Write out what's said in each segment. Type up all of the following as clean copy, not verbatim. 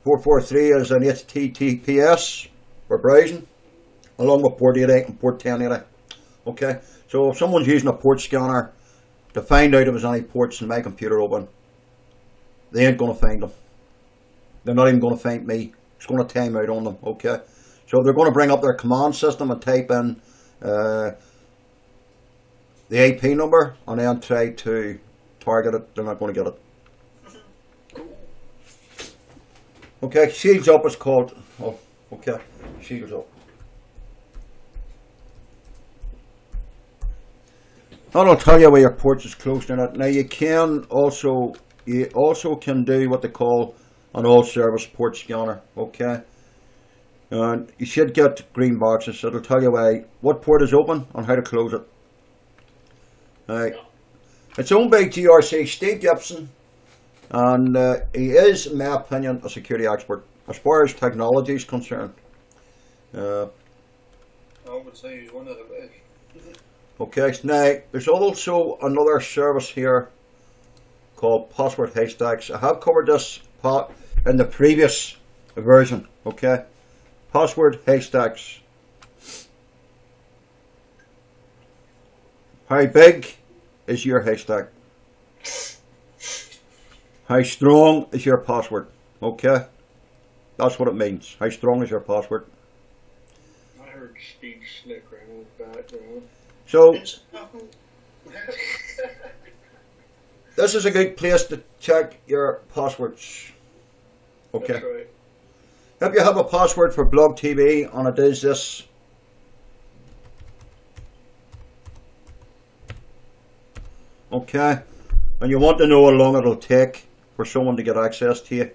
443 is an HTTPS for browsing, along with port 80 and port 1080. Okay, so if someone's using a port scanner to find out if there's any ports in my computer open, they ain't going to find them. They're not even going to find me. It's going to time out on them. Okay, so they're going to bring up their command system and type in the IP number and then try to target it. They're not going to get it. Okay, Shields Up is called. Oh, okay, Shields Up. That'll tell you where your ports is close to it. Now you also can do what they call an all service port scanner. Okay, and you should get green boxes. It'll tell you what port is open and how to close it. It's owned by GRC Steve Gibson, and he is, in my opinion, a security expert as far as technology is concerned. I would say he's one of the best. Okay, now there's also another service here called Password Haystacks. I have covered this in the previous version. Okay, Password Haystacks. How big is your haystack? How strong is your password? Okay, that's what it means. How strong is your password? I heard Steve snickering in the background. So, this is a good place to check your passwords. Okay. That's right. If you have a password for Blog TV and it is this, okay, and you want to know how long it'll take for someone to get access to you,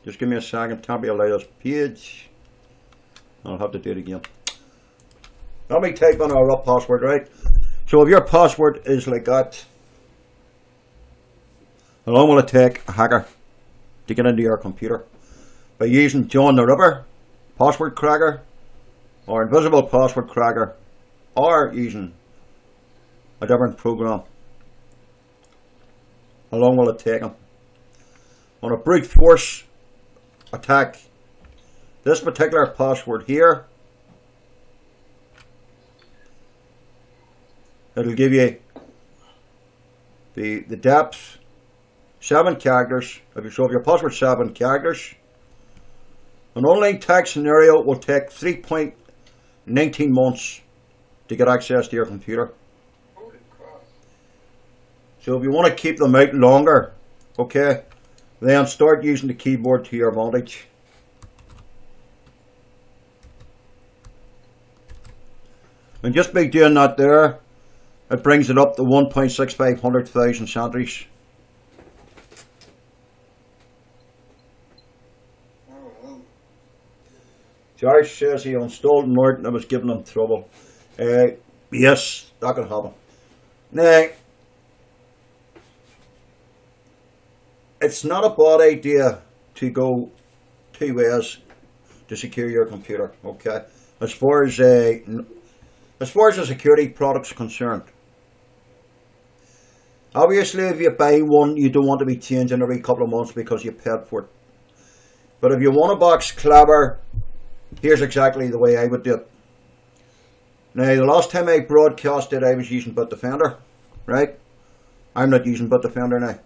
just give me a second. Temporary this page. I'll have to do it again. Let me type in our rough password, right? So if your password is like that, how long will it take a hacker to get into your computer? By using John the Ripper, Password Cracker, or Invisible Password Cracker, or using a different program. How long will it take them? On a brute force attack, this particular password here, it'll give you the depth, 7 characters. So if your password 7 characters, an online text scenario will take 3.19 months to get access to your computer. Holy crap. So if you want to keep them out longer, okay, then start using the keyboard to your advantage. And just by doing that there, it brings it up to 1.65 centuries. Oh, Josh says he installed Norton and was giving him trouble. Yes, that can happen. Now, it's not a bad idea to go 2 ways to secure your computer, okay? As far as the security product's concerned. Obviously, if you buy one, you don't want to be changing every couple of months because you paid for it. But if you want a box clever, here's exactly the way I would do it. Now, the last time I broadcasted, I was using Bitdefender, right? I'm not using Bitdefender now,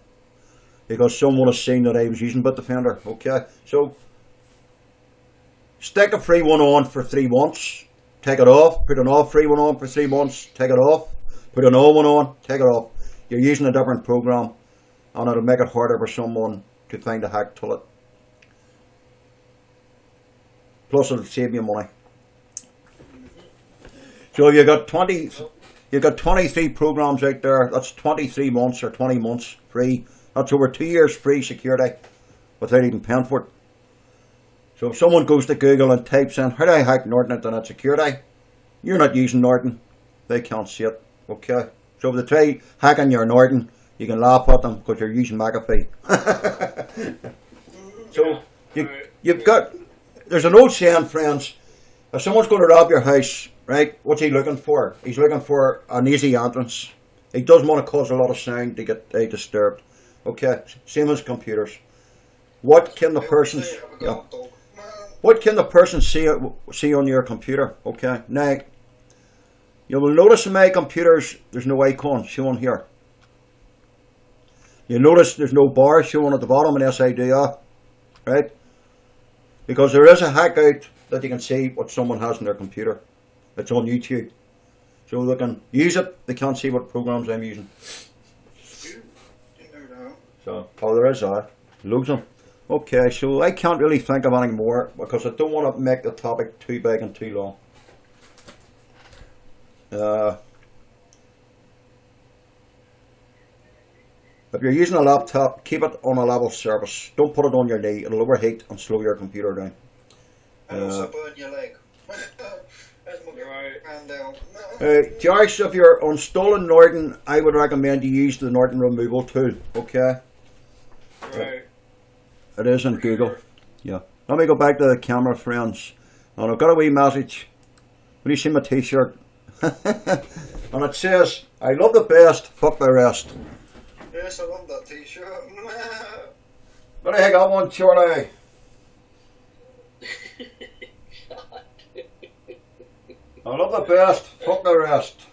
because someone has seen that I was using Bitdefender, okay? So, stick a free one on for 3 months, take it off, put an off free one on for 3 months, take it off, put an old one on, take it off. You're using a different program, and it'll make it harder for someone to find a hack to it. Plus, it'll save you money. So you've got 23 programs out there. That's 23 months or 20 months free. That's over 2 years free security without even paying for it. So if someone goes to Google and types in, how do I hack Norton Internet Security? You're not using Norton. They can't see it. Okay? So if they try hacking your Norton, you can laugh at them because you're using McAfee. So you've got, there's an old saying, friends, if someone's going to rob your house, right, what's he looking for? He's looking for an easy entrance. He doesn't want to cause a lot of sound to get disturbed. Okay, same as computers. what can the person yeah, what can the person see on your computer? Okay, now you will notice in my computers there's no icon shown here. You notice there's no bar showing at the bottom in SIDR, right? Because there is a hack out that you can see what someone has on their computer. It's on YouTube. So they can use it, they can't see what programs I'm using. So, oh, there is loads of them. Okay, so I can't really think of any more because I don't want to make the topic too big and too long. If you're using a laptop, keep it on a level surface. Don't put it on your knee, it'll overheat and slow your computer down. And also burn your leg. Joyce, if you're installing Norton, I would recommend you use the Norton removal tool, okay? Right. It is in Google. Yeah. Let me go back to the camera, friends. And I've got a wee message. When you see my t-shirt. And it says, I love the best, fuck the rest. Yes, I love that t-shirt. What the heck, I want Charlie. I love the best, fuck the rest.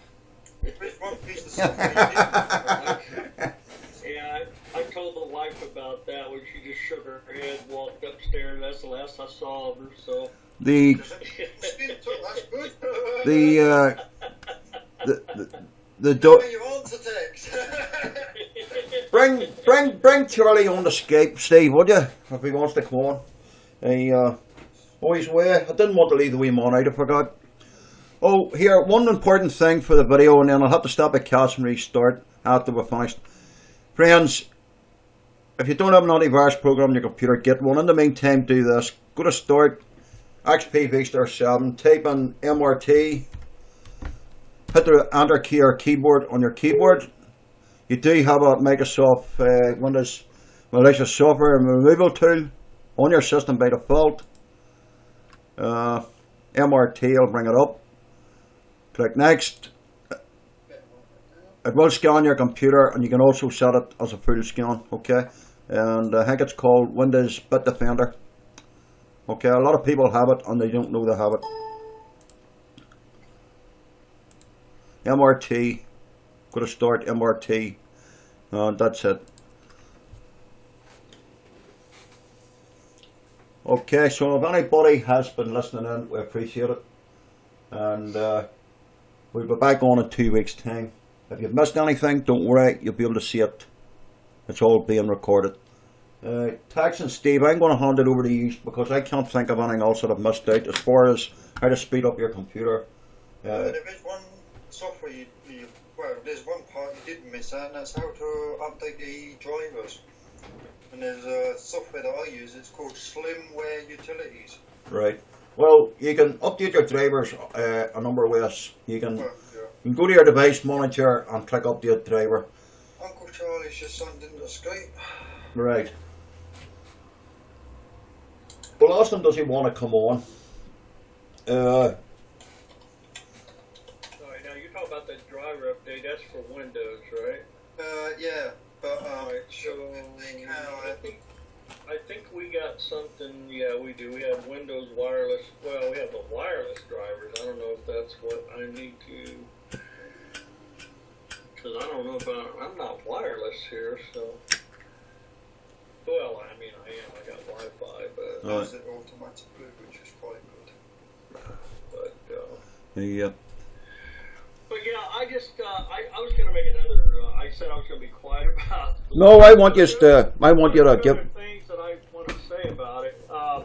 Which one piece of stuff you did? Yeah, I told the wife about that when she just shook her head, walked upstairs. That's the last I saw of her. So The You answer text. bring Charlie on the Skype, Steve, would you? If he wants to come on. He's away. I didn't want to leave the wee man out, I forgot. Oh, here, one important thing for the video, and then I'll have to stop at cast and restart after we're finished. Friends, if you don't have an antivirus program on your computer, get one. In the meantime, do this. Go to Start, XP Vista 7, type in MRT, hit the Enter key or keyboard on your keyboard. You do have a Microsoft Windows malicious software removal tool on your system by default. MRT will bring it up. Click Next. It will scan your computer, and you can also set it as a full scan, okay? And I think it's called Windows Bitdefender. Okay, a lot of people have it and they don't know they have it. MRT, go to Start, MRT, and that's it. Okay, so if anybody has been listening in, we appreciate it. And we'll be back on in 2 weeks' time. If you've missed anything, don't worry, you'll be able to see it. It's all being recorded. Tax and Steve, I'm going to hand it over to you because I can't think of anything else that I've missed out as far as how to speed up your computer. There is one software well, there's one part you did miss out, and that's how to update the drivers. And there's a software that I use, it's called Slimware Utilities. Right. Well, you can update your drivers a number of ways. You can go to your device manager and click Update Driver. Uncle Charlie's just signed into Skype. Right. Well, ask him, does he want to come on? Alright, now you're talking about that driver update, that's for Windows, right? Yeah, but Alright, so I think we got something, yeah we do, we have Windows wireless, well we have the wireless drivers, I don't know if that's what I need to, because I don't know about, I'm not wireless here, so, well I mean I am, I got Wi-Fi, but, does it automatically, which is quite good. but Yeah. but yeah, I just, I was going to make another, I said I was going to be quiet about. No, I want you to give. Things that I want to say about it. I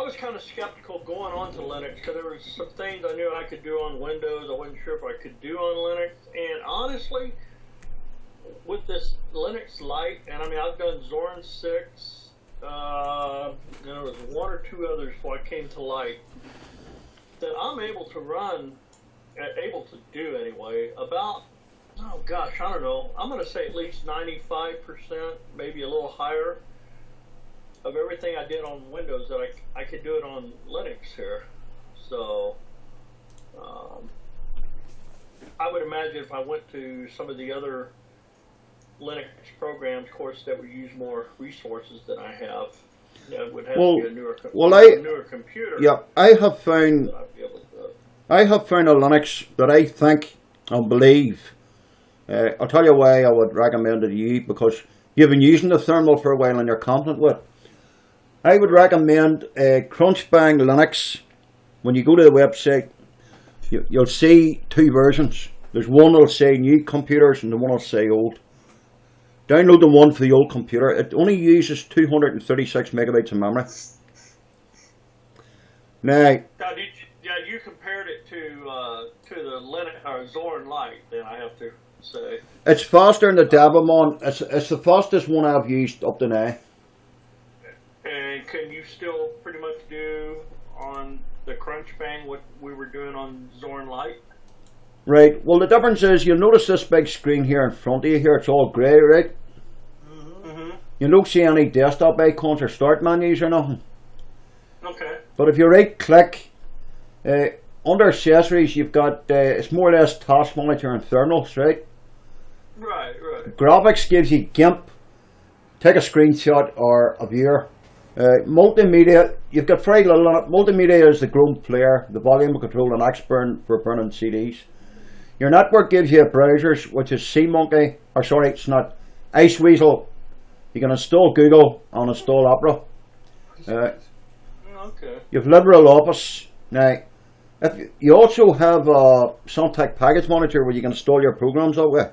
was kind of skeptical going on to Linux because there were some things I knew I could do on Windows. I wasn't sure if I could do on Linux. And honestly, with this Linux Lite, and I mean, I've done Zorin 6, there was one or two others before I came to Lite, that I'm able to run, able to do anyway, about, oh gosh, I don't know, I'm going to say at least 95%, maybe a little higher, of everything I did on Windows that I could do it on Linux here. So, I would imagine if I went to some of the other Linux programs, of course, that would use more resources than I have. That would have Well, to be a newer, I newer computer. yeah, I have found that I'd be able to. I have found a Linux that I think and believe. I'll tell you why I would recommend it to you, because you've been using the thermal for a while and you're confident with it. I would recommend Crunchbang Linux. When you go to the website, you'll see two versions. There's one that'll say new computers and the one that'll say old. Download the one for the old computer. It only uses 236 megabytes of memory. Now, You compared it to the Linux or Zorn Lite. Then I have to say it's faster than the Devamon. It's the fastest one I've used up to now. And can you still pretty much do on the Crunchbang what we were doing on Zorn Lite? Right. Well, the difference is you'll notice this big screen here in front of you here. It's all grey, right? Mm-hmm. You don't see any desktop icons or start menus or nothing. Okay. But if you right click under accessories, you've got it's more or less Task Manager and Thermals, right? Right. Graphics gives you GIMP. Take a screenshot or a viewer. Multimedia, you've got very little on it. Multimedia is the Chrome player, the volume control, and Xburn for burning CDs. Your network gives you browsers, which is SeaMonkey, or sorry, it's not, Iceweasel. You can install Google and install Opera. Okay. You've LibreOffice. Now, if you also have a Suntech Package Manager where you can install your programs that way.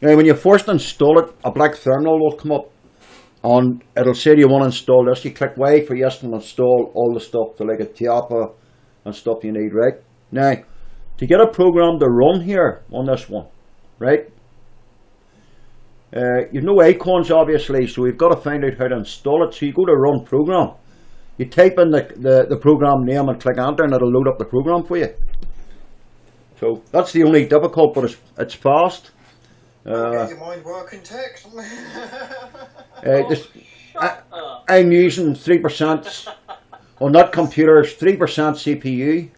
Now, when you first install it, a black terminal will come up. And it'll say, do you want to install this? You click Y for yes and install all the stuff, like a Tiapa and stuff you need, right? Now, to get a program to run here on this one, right? You've no icons obviously, so we've got to find out how to install it. So you go to run program. You type in the program name and click enter and it'll load up the program for you. So that's the only difficult, but it's fast. Get your mind working text. I'm using 3% on that computer's 3% CPU,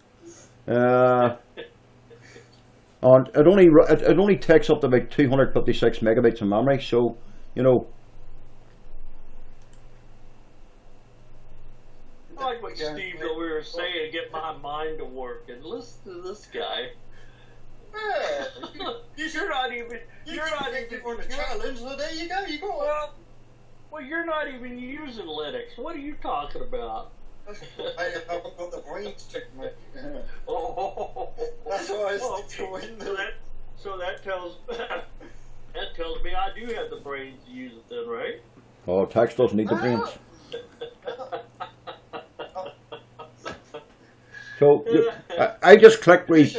and it only takes up to about 256 megabytes of memory. So you know. I like what Steve that we were saying, get my mind to work, and listen to this guy. Yeah, You're not even on the challenge. So there you go. You got. Well, you're not even using Linux. What are you talking about? I haven't got the brains to make. Oh, That's why I stick to Windows. So that tells me I do have the brains to use it then, right? Oh, text doesn't need the brains. So I just click read.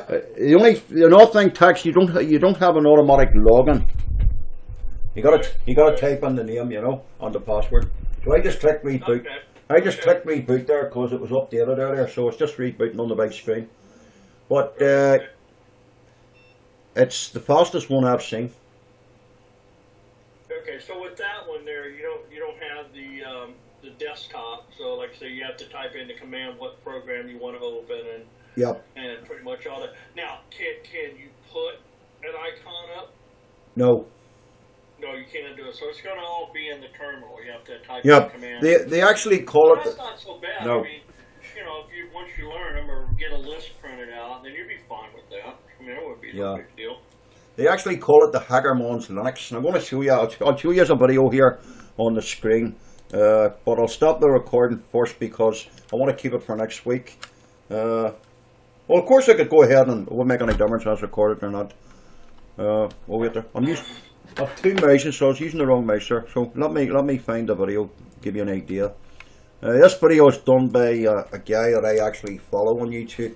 The only thing, text, you don't have an automatic login. You gotta type in the name, you know, on the password. So I just click reboot. Okay. I just clicked reboot there because it was updated earlier, so it's just rebooting on the big screen. But it's the fastest one I've seen. Okay, so with that one there, you don't have the desktop. So like say you have to type in the command what program you want to open and Yep. and pretty much all that. Now, can you put an icon up? No. No, you can't do it. So it's going to all be in the terminal. You have to type Yep. in command. They actually call it. That's not so bad. No. I mean, if once you learn them or get a list printed out, then you'd be fine with that. I mean, it would be no big deal. They actually call it the Hackermans Linux. And I'm going to show you. I'll show you a video here on the screen. But I'll stop the recording first because I want to keep it for next week. Well, of course I could go ahead and it won't make any difference if it's recorded or not. We'll wait there. I have two mices, so I was using the wrong mice there. So let me find the video, give you an idea. This video is done by a guy that I actually follow on YouTube.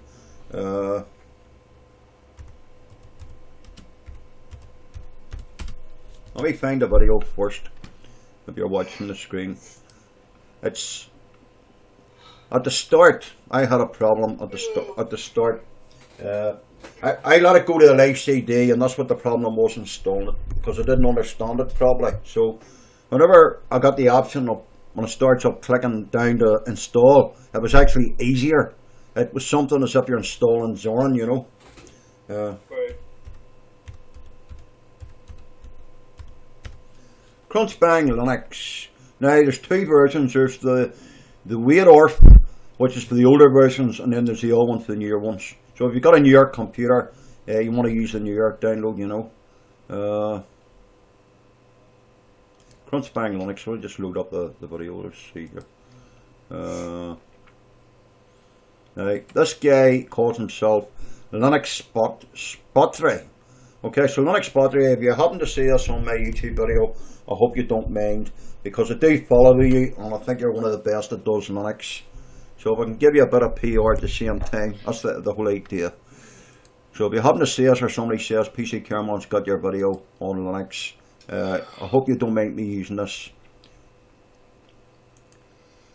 Let me find the video first. If you're watching the screen, it's at the start. I had a problem at the start. I let it go to the live CD, and that's what the problem was, installing it, because I didn't understand it properly. So whenever I got the option of when it starts up clicking down to install, it was actually easier. It was something as if you're installing Zorn, you know. Right. Crunchbang Linux. Now there's two versions. There's the Wait Orf, which is for the older versions, and then there's the old one for the newer ones. So if you've got a newer computer, you want to use the newer download, you know. Crunchbang Linux. So I'll just load up the video. Let's see here. Now this guy calls himself Linux Spotry. Okay, so Linux Spotry, if you happen to see us on my YouTube video, I hope you don't mind, because I do follow you and I think you're one of the best that does Linux. So if I can give you a bit of PR at the same time, that's the whole idea. So if you happen to see us or somebody says PC Caremon's got your video on Linux, I hope you don't mind me using this.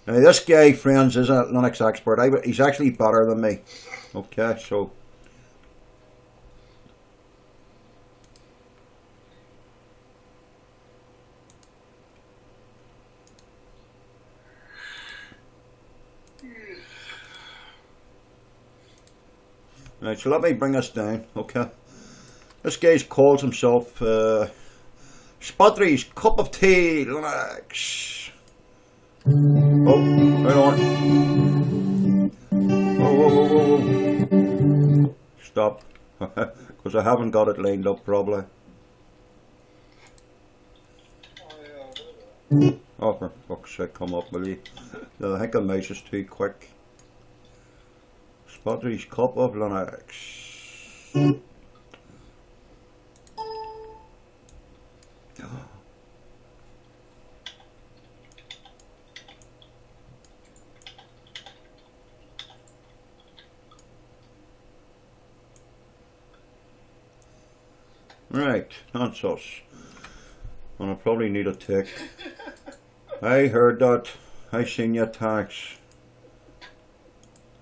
Now this guy, friends, is a Linux expert. He's actually better than me. Okay, so right, so let me bring us down. Okay, this guy calls himself Spotry's Cup of Tea Linux. Oh, right on. Whoa. Stop. Because I haven't got it lined up properly. Oh, for fuck's sake, come up, will you? I think the mouse is too quick. Spotry's Cup of Linux. Right, that's us. And I probably need a tick. I heard that. I seen your tax.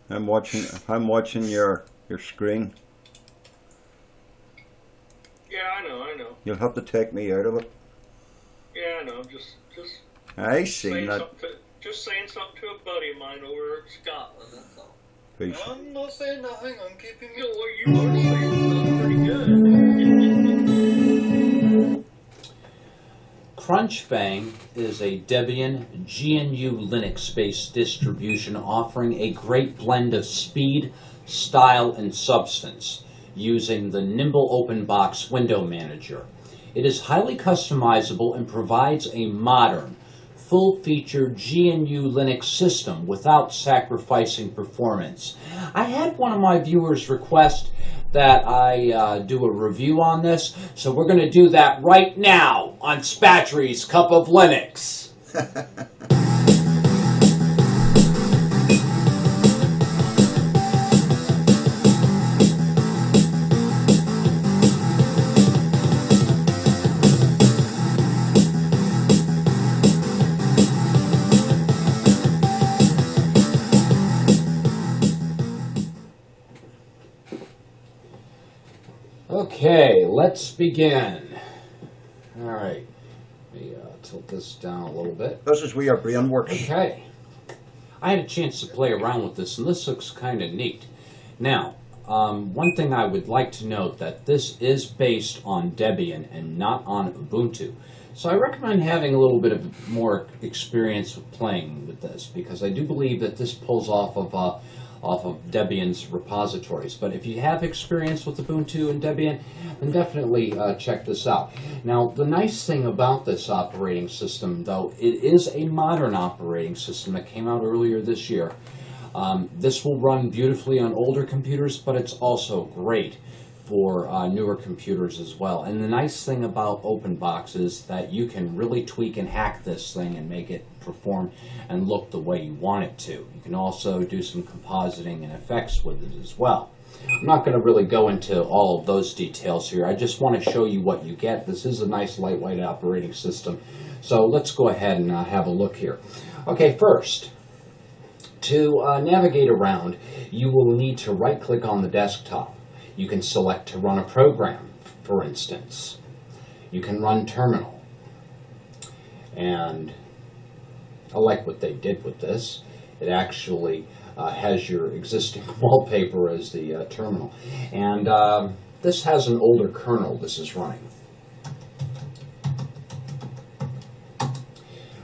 I'm watching your screen. Yeah, I know. You'll have to take me out of it. Yeah, I know. Just. I seen that. Just saying something to a buddy of mine over in Scotland. That's all. Peace. I'm not saying nothing. I'm keeping You it. know what you are saying sounds pretty good. Crunchbang is a Debian GNU Linux-based distribution offering a great blend of speed, style, and substance using the Nimble OpenBox window manager. It is highly customizable and provides a modern, full-featured GNU Linux system without sacrificing performance. I had one of my viewers request that I do a review on this, so we're going to do that right now on Spatry's Cup of Linux. Okay, let's begin. All right, let me tilt this down a little bit. This is where your brain works. Okay, I had a chance to play around with this, and this looks kind of neat. Now, one thing I would like to note that this is based on Debian and not on Ubuntu. So I recommend having a little bit of more experience with playing with this, because I do believe that this pulls off of Debian's repositories. But if you have experience with Ubuntu and Debian, then definitely check this out. Now, the nice thing about this operating system, though, it is a modern operating system that came out earlier this year. This will run beautifully on older computers, but it's also great for newer computers as well. And the nice thing about OpenBox is that you can really tweak and hack this thing and make it perform and look the way you want it to. You can also do some compositing and effects with it as well. I'm not going to really go into all of those details here. I just want to show you what you get. This is a nice lightweight operating system. So let's go ahead and have a look here. Okay, first, to navigate around, you will need to right-click on the desktop. You can select to run a program, for instance. You can run terminal. And I like what they did with this. It actually has your existing wallpaper as the terminal. And this has an older kernel this is running.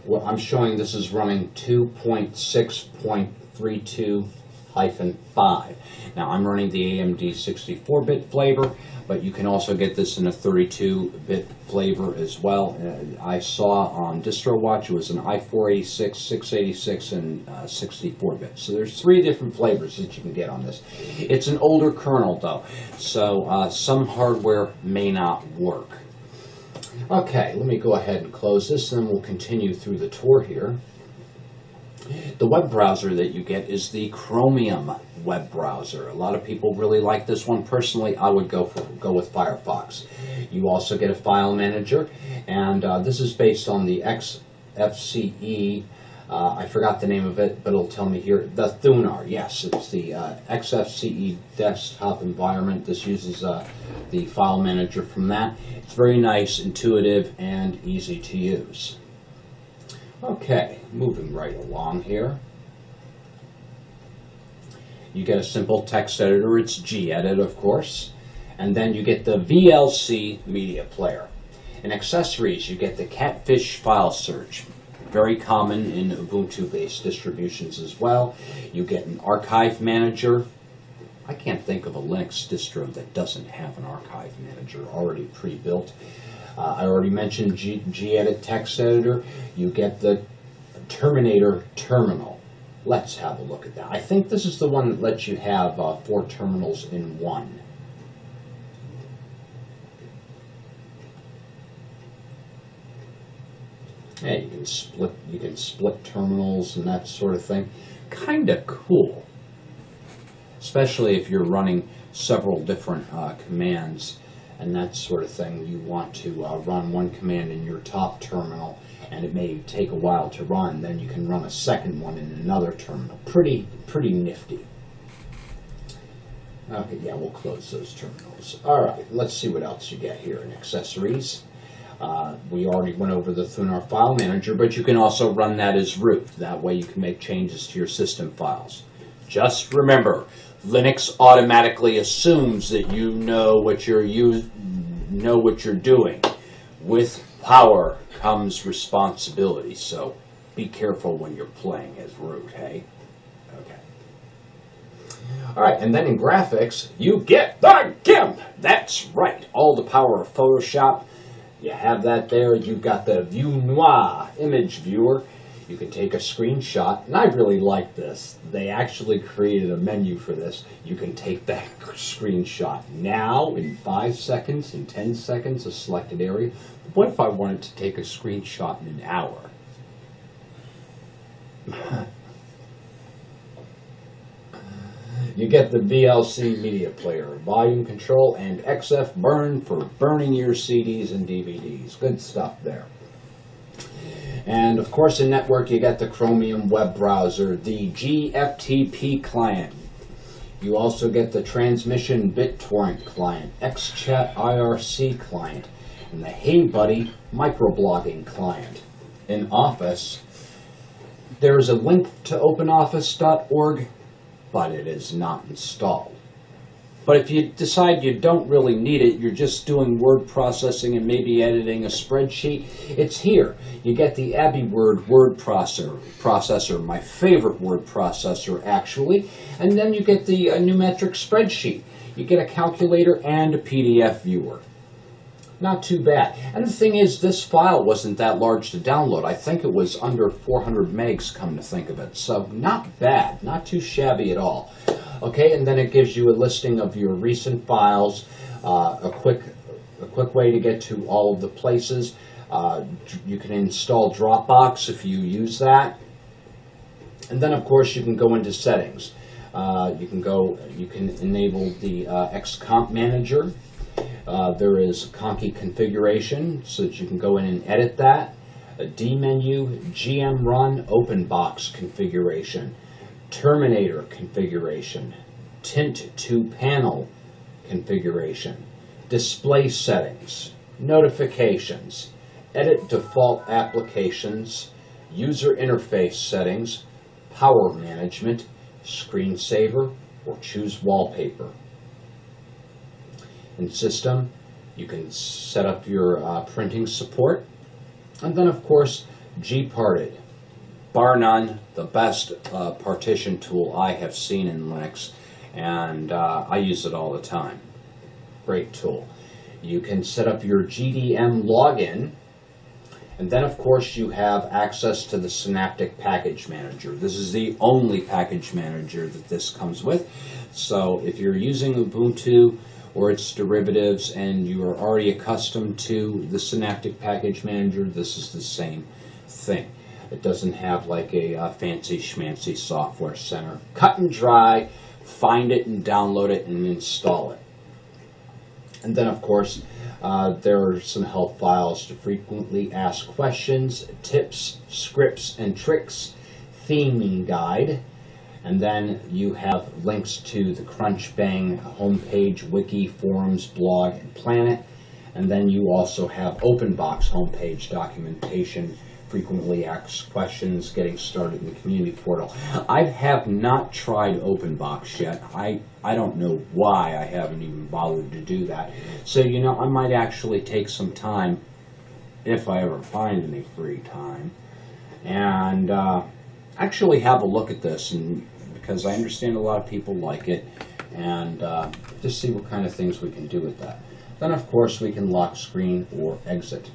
What I'm showing, this is running 2.6.32-5. Now I'm running the AMD 64-bit flavor, but you can also get this in a 32-bit flavor as well. I saw on DistroWatch it was an i486, 686, and 64-bit. So there's 3 different flavors that you can get on this. It's an older kernel though, so some hardware may not work. Okay, let me go ahead and close this, and then we'll continue through the tour here. The web browser that you get is the Chromium web browser. A lot of people really like this one. Personally, I would go with Firefox. You also get a file manager, and this is based on the XFCE. I forgot the name of it, but it'll tell me here. The Thunar, yes, it's the XFCE desktop environment. This uses the file manager from that. It's very nice, intuitive, and easy to use. Okay, moving right along here. You get a simple text editor. It's gedit, of course. And then you get the VLC media player. In accessories, you get the Catfish file search. Very common in Ubuntu-based distributions as well. You get an archive manager. I can't think of a Linux distro that doesn't have an archive manager already pre-built. I already mentioned gedit text editor. You get the Terminator terminal. Let's have a look at that. I think this is the one that lets you have 4 terminals in one. Yeah, you can split terminals and that sort of thing. Kind of cool, especially if you're running several different commands and that sort of thing. You want to run one command in your top terminal, and it may take a while to run. Then you can run a second one in another terminal. Pretty nifty. Okay, yeah, we'll close those terminals. All right, let's see what else you get here in accessories. We already went over the Thunar file manager, but you can also run that as root. That way you can make changes to your system files. Just remember, Linux automatically assumes that you know what you're doing. With power comes responsibility, so be careful when you're playing as root, hey? Okay. All right, and then in graphics, you get the GIMP. That's right, all the power of Photoshop. You have that there. You've got the View Noir image viewer. You can take a screenshot, and I really like this. They actually created a menu for this. You can take that screenshot now in 5 seconds, in 10 seconds, a selected area. What if I wanted to take a screenshot in an hour? You get the VLC media player, volume control, and XF burn for burning your CDs and DVDs. Good stuff there. And of course in network you get the Chromium web browser, the GFTP client. You also get the Transmission BitTorrent client, XChat IRC client, and the HeyBuddy microblogging client. In Office, there's a link to openoffice.org, but it is not installed. But if you decide you don't really need it, you're just doing word processing and maybe editing a spreadsheet, it's here. You get the AbiWord word processor, my favorite word processor actually, and then you get the Numetric spreadsheet. You get a calculator and a PDF viewer. Not too bad. And the thing is, this file wasn't that large to download. I think it was under 400 megs, come to think of it. So not bad, not too shabby at all. Okay, and then it gives you a listing of your recent files, a quick way to get to all of the places. You can install Dropbox if you use that. And then of course you can go into settings. You can enable the XComp manager. There is Conky configuration, so that you can go in and edit that. A D menu, GM run, OpenBox configuration, Terminator configuration, Tint to panel configuration, display settings, notifications, edit default applications, user interface settings, power management, screensaver, or choose wallpaper. In system, you can set up your printing support, and then of course Gparted, bar none, the best partition tool I have seen in Linux, and I use it all the time. Great tool. You can set up your GDM login, and then of course you have access to the Synaptic Package Manager. This is the only package manager that this comes with. So if you're using Ubuntu or its derivatives and you are already accustomed to the Synaptic Package Manager, this is the same thing. It doesn't have like a fancy schmancy software center. Cut and dry, find it and download it and install it. And then of course there are some help files to frequently asked questions, tips, scripts and tricks, theming guide, and then you have links to the Crunchbang homepage, wiki, forums, blog, and Planet, and then you also have OpenBox homepage documentation, frequently asked questions, getting started in the community portal. I have not tried OpenBox yet. I don't know why I haven't even bothered to do that. So, you know, I might actually take some time, if I ever find any free time, and actually have a look at this, and because I understand a lot of people like it, and just see what kind of things we can do with that. Then, of course, we can lock screen or exit.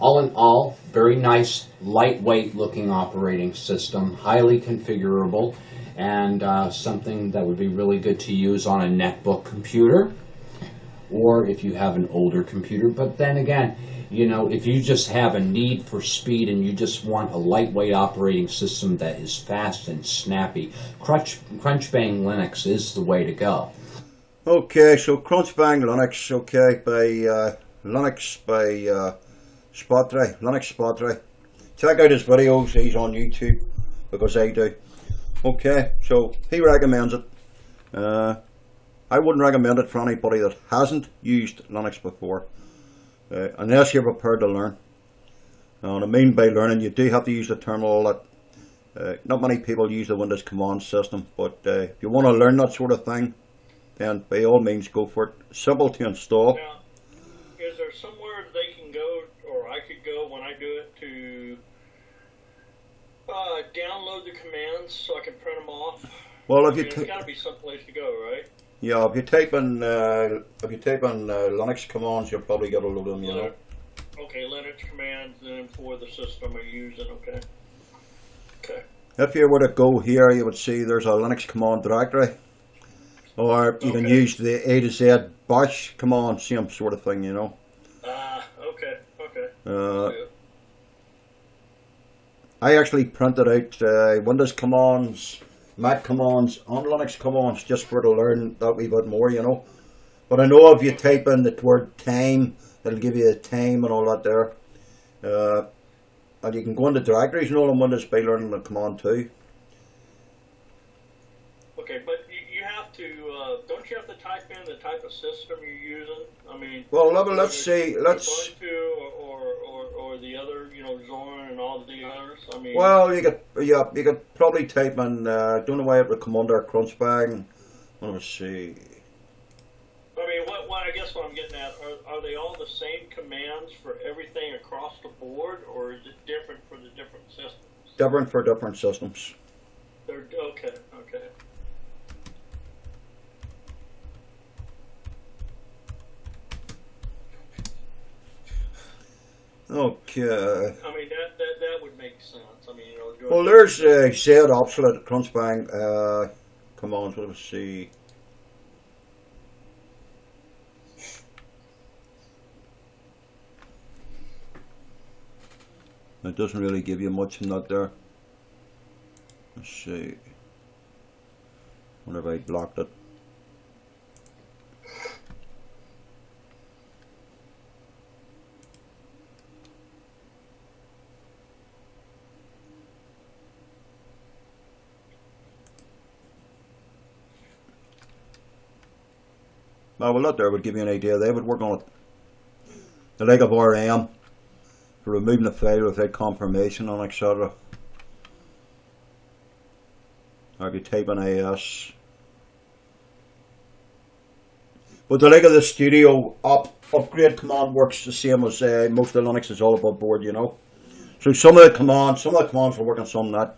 All in all, very nice, lightweight looking operating system, highly configurable, and something that would be really good to use on a netbook computer, or if you have an older computer. But then again, you know, if you just have a need for speed and you just want a lightweight operating system that is fast and snappy, Crunchbang Linux is the way to go. Okay, so Crunchbang Linux, okay, by Linux by Spotray, Linux Spotray. Check out his videos, he's on YouTube, because I do. Okay, so he recommends it. I wouldn't recommend it for anybody that hasn't used Linux before, unless you're prepared to learn. And I mean by learning, you do have to use the terminal. That not many people use the Windows command system, but if you want to learn that sort of thing, then by all means go for it. Simple to install. Now, is there somewhere they can go, or I could go when I do it, to download the commands so I can print them off? Well, if there's got to be some place to go, right? Yeah, if you type in Linux commands, you'll probably get a load of them. You know. Okay, Linux commands, then for the system I'm using. Okay. Okay. If you were to go here, you would see there's a Linux command directory, or you can use the A to Z bash command, same sort of thing. You know. Okay. Okay. I actually printed out Windows commands, Mac commands, and Linux commands just for to learn that wee bit more, you know. But I know if you type in the word time, it'll give you the time and all that there. And you can go into directories and all in Windows by learning the command too. Okay, but you have to, don't you have to type in the type of system you're using? I mean, well, let's see, let's... Or the other, you know, Zorn and all the others. I mean, well, you could probably type in. Don't know why it would come under Crunchbang. Let me see. I mean, what I guess what I'm getting at, are they all the same commands for everything across the board, or is it different for the different systems? Different for different systems. They're okay. Okay. I mean, that would make sense. I mean, you know. Well, there's Z obsolete Crunchbang commands. Let us see. It doesn't really give you much in that there. Let's see. Wonder if I blocked it. Well, that there would give you an idea. They would work on it. The like of RM for removing the file without confirmation and etc. Or if you type in AS. But the like of the studio upgrade command works the same as most of Linux is all above board, you know. So some of the commands will work on some not.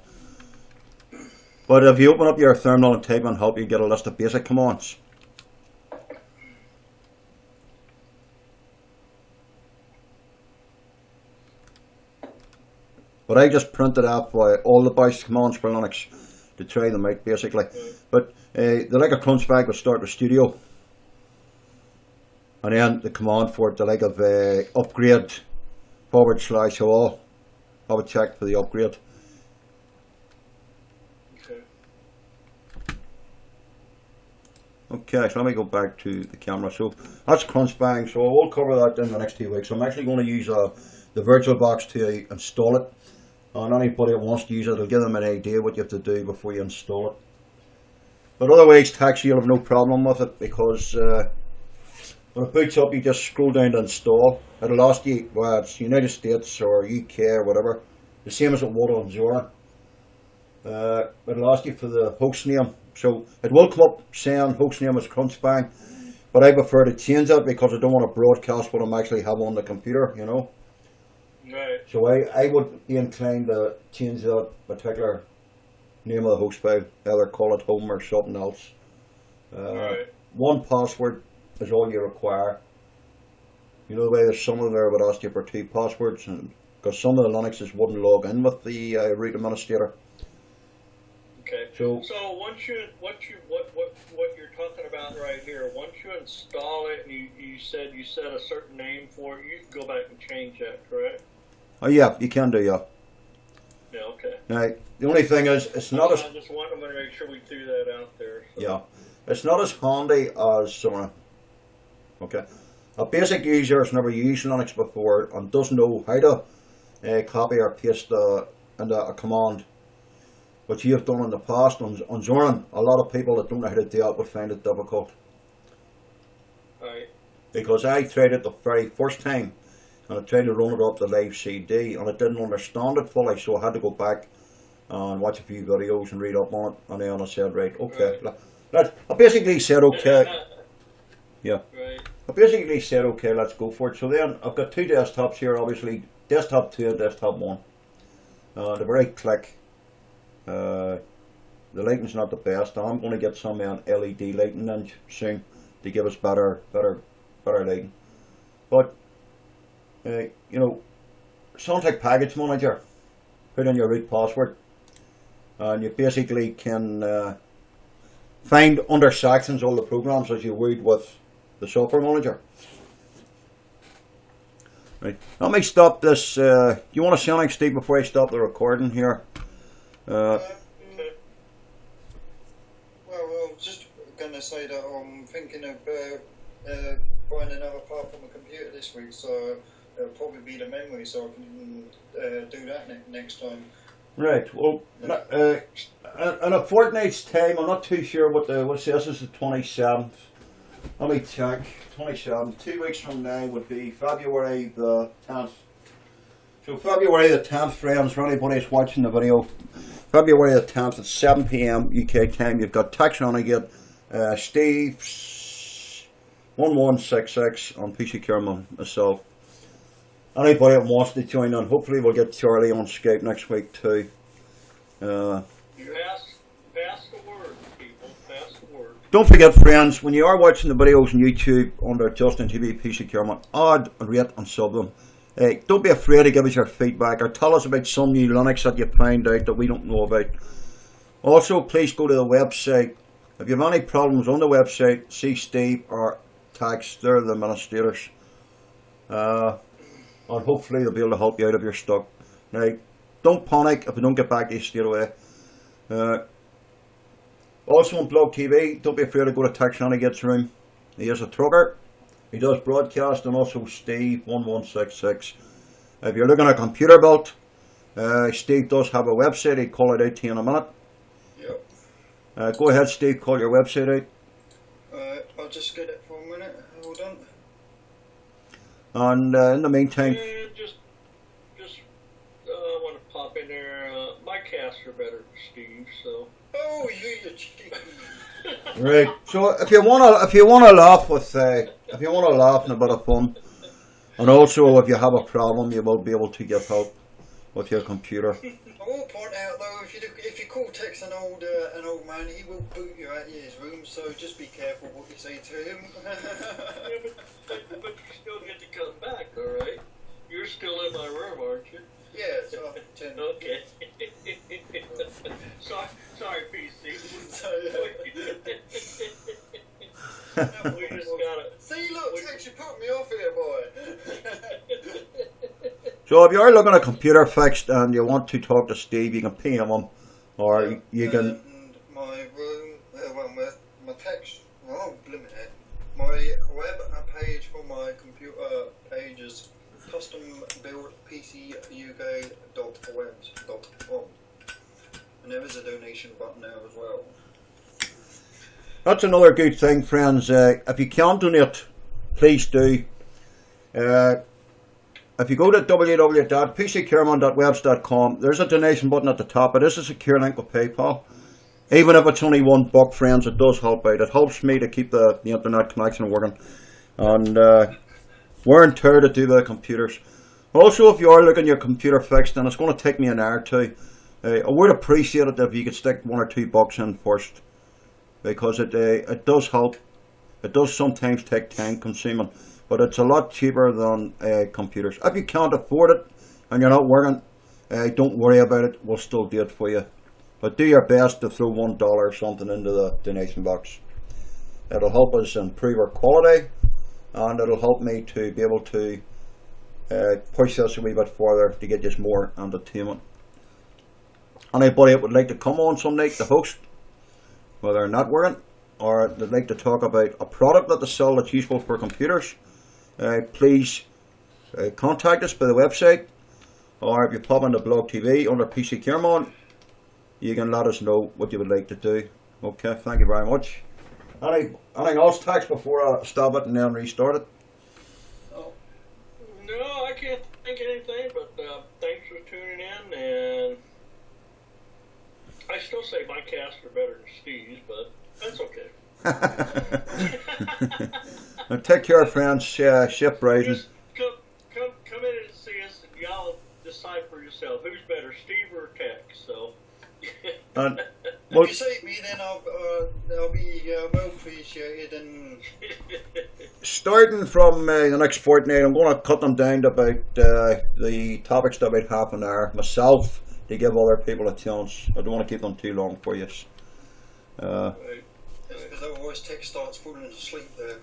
But if you open up your terminal and type in help, you get a list of basic commands. But I just printed up all the basic commands for Linux to try them out, basically. But the like of Crunchbag will start with Studio. And then the command for it, the like of upgrade /all. I would check for the upgrade. Okay, so let me go back to the camera. So that's Crunchbang. So I will cover that in the next 2 weeks. I'm actually going to use the VirtualBox to install it. And anybody that wants to use it, it'll give them an idea what you have to do before you install it. But otherwise, taxi, you'll have no problem with it because when it boots up, you just scroll down to install. It'll ask you, well, it's United States or UK or whatever, the same as it would on Zorin. It'll ask you for the host name. So it will come up saying host name is Crunchbang, but I prefer to change it because I don't want to broadcast what I'm actually have on the computer, you know. Right. So I would be inclined to change that particular name of the host file, either call it home or something else. Right. One password is all you require. You know the way there's some of them there would ask you for 2 passwords, and because some of the Linuxes wouldn't log in with the root administrator. Okay. So what you're talking about right here, once you install it, you said you set a certain name for it, you can go back and change that, correct? oh yeah, you can do, yeah. Yeah, okay. Now the only thing is, it's not as I just wanted to make sure we threw that out there. So. yeah, it's not as handy as Zorin. Okay, a basic user has never used Linux before and doesn't know how to copy or paste into a command, which you have done in the past on Zorin. A lot of people that don't know how to do it would find it difficult. Right. Because I tried it the very first time and I tried to run it up the live CD and I didn't understand it fully, so I had to go back and watch a few videos and read up on it, and then I said, right, okay. I basically said, okay. Yeah. Right. I basically said, okay, let's go for it. So then I've got 2 desktops here, obviously, desktop 2 and desktop 1. They're very click. The lighting's not the best. I'm going to get some LED lighting in soon to give us better lighting. But you know, Sontec Package Manager, put in your root password, and you basically can find under sections all the programs as you would with the software manager. Right. Let me stop this. Do you want to say anything, Steve, before I stop the recording here? Well, I was just going to say that I'm thinking of buying another part for my computer this week, so it'll probably be the memory, so I can do that next time. Right. Well, in a fortnight's time, I'm not too sure what's this is the 27th. Let me check. 27th. 2 weeks from now would be February the 10th. So February the 10th, friends, for anybody who's watching the video, February the 10th at 7 PM UK time, you've got Taxonigate, Steve 1166 on PC Kerman, myself. Anybody that wants to join in, hopefully we'll get Charlie on Skype next week too. You pass the word, people. Pass the word. Don't forget, friends, when you are watching the videos on YouTube under Justin TV PC Kerman, add, rate and sub them. Don't be afraid to give us your feedback or tell us about some new Linux that you find out that we don't know about. Also, please go to the website. If you have any problems on the website, see Steve or Tax, they're the administrators. And hopefully they'll be able to help you out if you're stuck. Now, don't panic if we don't get back to you straight away. Also on Blog TV, don't be afraid to go to Taxonigate's room. He is a trucker. He does broadcast, and also Steve 1166. If you're looking at a computer build, Steve does have a website. He'll call it out to you in a minute. Yep. Go ahead, Steve, call your website out. I'll just get it for a minute. Hold on. And in the meantime, Just want to pop in there. My casts are better than Steve, so. Oh, you cheeky. right. So if you wanna laugh with, if you wanna laugh and a bit of fun, and also if you have a problem, you will be able to get help. with your computer. I will point out though, if you call Tex an old man, he will boot you out of his room. So just be careful what you say to him. Yeah, but you still get to come back, all right? You're still in my room, aren't you? Yeah, it's after 10. Okay. sorry, PC. We just gotta. See, look, Tex, you put me off here, boy. So if you're looking at a computer fixed and you want to talk to Steve, you can ping him, or you can. And my room, my text, oh, blimey, my web page for my computer page is custombuildpcuk.webs.com, and there is a donation button there as well. That's another good thing, friends. If you can donate, please do. If you go to www.pccareman.webs.com, there's a donation button at the top. It is a secure link with PayPal. Even if it's only $1, friends, it does help out. It helps me to keep the internet connection working. And wear and tear to do the computers. Also, if you are looking your computer fixed, and it's going to take me an hour or two, I would appreciate it if you could stick $1 or $2 in first. Because it does help. It does sometimes take time consuming. But it's a lot cheaper than computers. If you can't afford it and you're not working, don't worry about it. We'll still do it for you. But do your best to throw $1 or something into the donation box. It'll help us improve our quality, and it'll help me to be able to push this a wee bit further to get just more entertainment. Anybody that would like to come on some night to host, whether they're not working or they'd like to talk about a product that they sell that's useful for computers, please contact us by the website, or if you pop into Blog TV under PC Careman, you can let us know what you would like to do. Okay, thank you very much. Anything else, Tex, before I stop it and then restart it? Oh. No, I can't think of anything, but thanks for tuning in, and I still say my casts are better than Steve's, but that's okay. Take care, friends. Ship rising. Just come in and see us, and y'all decide for yourself who's better, Steve or Tex. So. And, If you save me, then I'll be well appreciated. And starting from the next fortnight, I'm going to cut them down to about the topics to about half an hour myself, to give other people a chance. I don't want to keep them too long for you. because otherwise Tex starts falling asleep there.